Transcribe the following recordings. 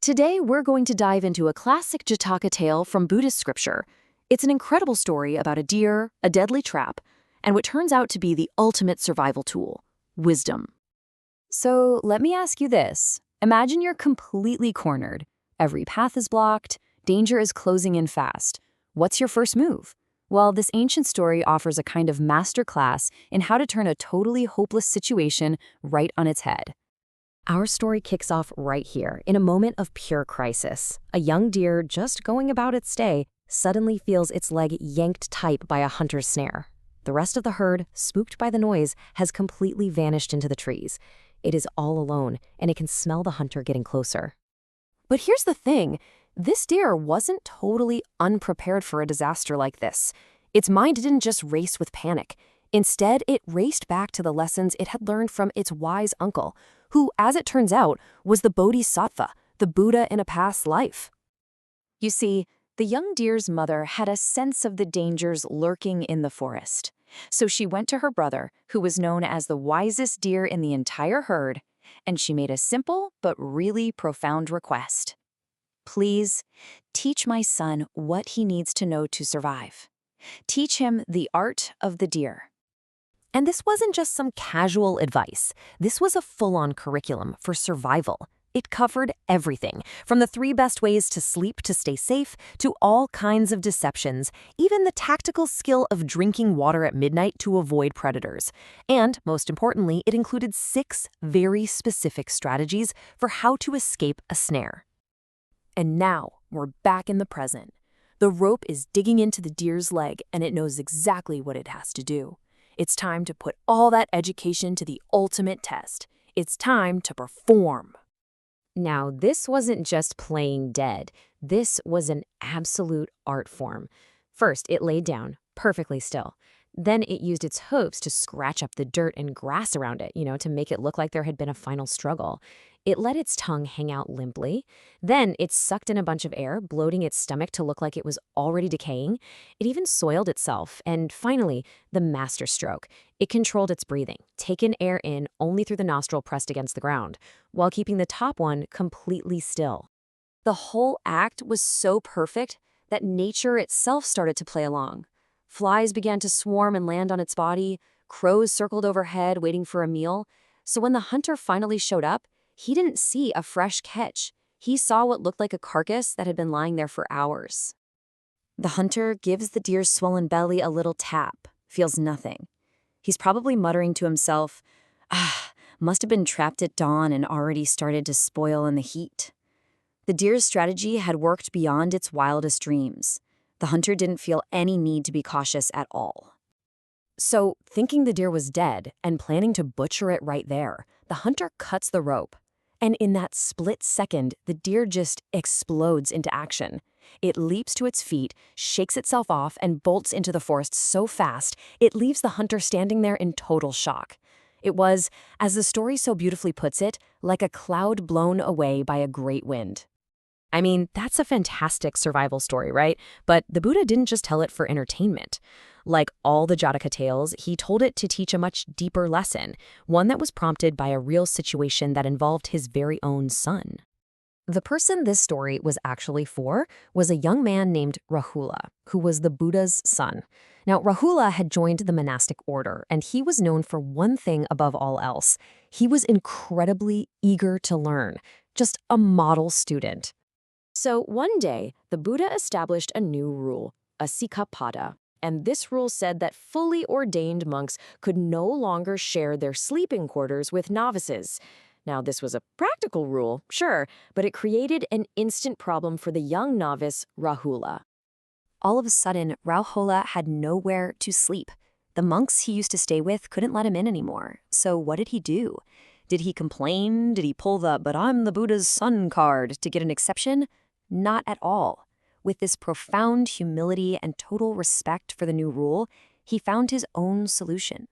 Today, we're going to dive into a classic Jataka tale from Buddhist scripture. It's an incredible story about a deer, a deadly trap, and what turns out to be the ultimate survival tool, wisdom. So let me ask you this. Imagine you're completely cornered. Every path is blocked, danger is closing in fast. What's your first move? Well, this ancient story offers a kind of master class in how to turn a totally hopeless situation right on its head. Our story kicks off right here, in a moment of pure crisis. A young deer, just going about its day, suddenly feels its leg yanked tight by a hunter's snare. The rest of the herd, spooked by the noise, has completely vanished into the trees. It is all alone, and it can smell the hunter getting closer. But here's the thing. This deer wasn't totally unprepared for a disaster like this. Its mind didn't just race with panic. Instead, it raced back to the lessons it had learned from its wise uncle, who, as it turns out, was the Bodhisattva, the Buddha in a past life. You see, the young deer's mother had a sense of the dangers lurking in the forest. So she went to her brother, who was known as the wisest deer in the entire herd, and she made a simple but really profound request. Please, teach my son what he needs to know to survive. Teach him the art of the deer. And this wasn't just some casual advice. This was a full-on curriculum for survival. It covered everything, from the 3 best ways to sleep to stay safe, to all kinds of deceptions, even the tactical skill of drinking water at midnight to avoid predators. And, most importantly, it included 6 very specific strategies for how to escape a snare. And now, we're back in the present. The rope is digging into the deer's leg, and it knows exactly what it has to do. It's time to put all that education to the ultimate test. It's time to perform. Now, this wasn't just playing dead. This was an absolute art form. First, it laid down, perfectly still. Then it used its hooves to scratch up the dirt and grass around it, to make it look like there had been a final struggle. It let its tongue hang out limply. Then it sucked in a bunch of air, bloating its stomach to look like it was already decaying. It even soiled itself. And finally, the master stroke. It controlled its breathing, taking air in only through the nostril pressed against the ground, while keeping the top one completely still. The whole act was so perfect that nature itself started to play along. Flies began to swarm and land on its body. Crows circled overhead, waiting for a meal. So when the hunter finally showed up, he didn't see a fresh catch. He saw what looked like a carcass that had been lying there for hours. The hunter gives the deer's swollen belly a little tap, feels nothing. He's probably muttering to himself, must have been trapped at dawn and already started to spoil in the heat. The deer's strategy had worked beyond its wildest dreams. The hunter didn't feel any need to be cautious at all. So, thinking the deer was dead and planning to butcher it right there, the hunter cuts the rope. And in that split second, the deer just explodes into action. It leaps to its feet, shakes itself off, and bolts into the forest so fast, it leaves the hunter standing there in total shock. It was, as the story so beautifully puts it, like a cloud blown away by a great wind. I mean, that's a fantastic survival story, right? But the Buddha didn't just tell it for entertainment. Like all the Jataka tales, he told it to teach a much deeper lesson, one that was prompted by a real situation that involved his very own son. The person this story was actually for was a young man named Rahula, who was the Buddha's son. Now, Rahula had joined the monastic order, and he was known for one thing above all else. He was incredibly eager to learn, just a model student. So one day, the Buddha established a new rule, a Sikkhapada, and this rule said that fully ordained monks could no longer share their sleeping quarters with novices. Now, this was a practical rule, sure, but it created an instant problem for the young novice, Rahula. All of a sudden, Rahula had nowhere to sleep. The monks he used to stay with couldn't let him in anymore. So what did he do? Did he complain? Did he pull the "but I'm the Buddha's son" card to get an exception? Not at all. With this profound humility and total respect for the new rule, he found his own solution.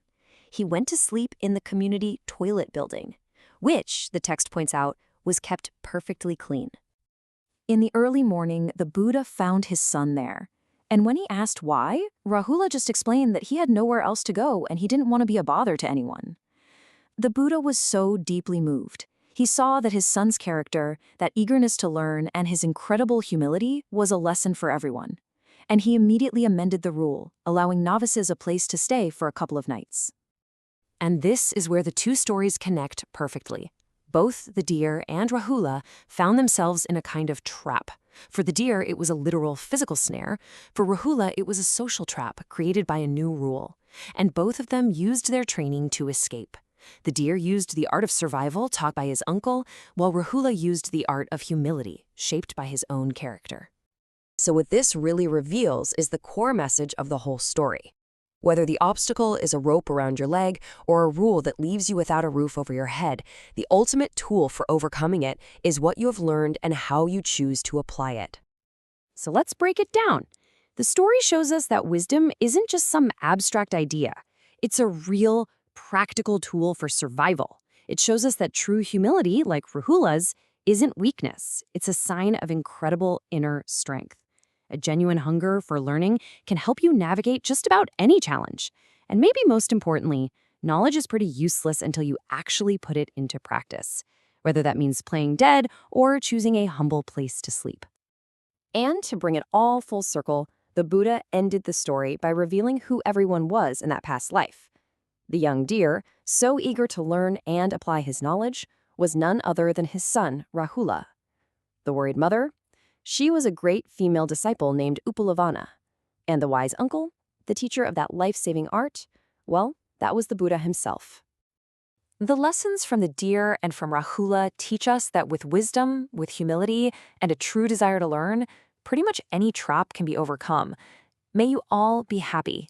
He went to sleep in the community toilet building, which, the text points out, was kept perfectly clean. In the early morning, the Buddha found his son there. And when he asked why, Rahula just explained that he had nowhere else to go and he didn't want to be a bother to anyone. The Buddha was so deeply moved. He saw that his son's character, that eagerness to learn, and his incredible humility was a lesson for everyone. And he immediately amended the rule, allowing novices a place to stay for a couple of nights. And this is where the two stories connect perfectly. Both the deer and Rahula found themselves in a kind of trap. For the deer, it was a literal physical snare. For Rahula, it was a social trap created by a new rule. And both of them used their training to escape. The deer used the art of survival taught by his uncle, while Rahula used the art of humility, shaped by his own character. So what this really reveals is the core message of the whole story. Whether the obstacle is a rope around your leg or a rule that leaves you without a roof over your head, the ultimate tool for overcoming it is what you have learned and how you choose to apply it. So let's break it down. The story shows us that wisdom isn't just some abstract idea. It's a real, practical tool for survival. It shows us that true humility, like Rahula's, isn't weakness. It's a sign of incredible inner strength. A genuine hunger for learning can help you navigate just about any challenge. And maybe most importantly, knowledge is pretty useless until you actually put it into practice, whether that means playing dead or choosing a humble place to sleep. And to bring it all full circle, the Buddha ended the story by revealing who everyone was in that past life. The young deer, so eager to learn and apply his knowledge, was none other than his son, Rahula. The worried mother? She was a great female disciple named Upalavana. And the wise uncle, the teacher of that life-saving art, well, that was the Buddha himself. The lessons from the deer and from Rahula teach us that with wisdom, with humility, and a true desire to learn, pretty much any trap can be overcome. May you all be happy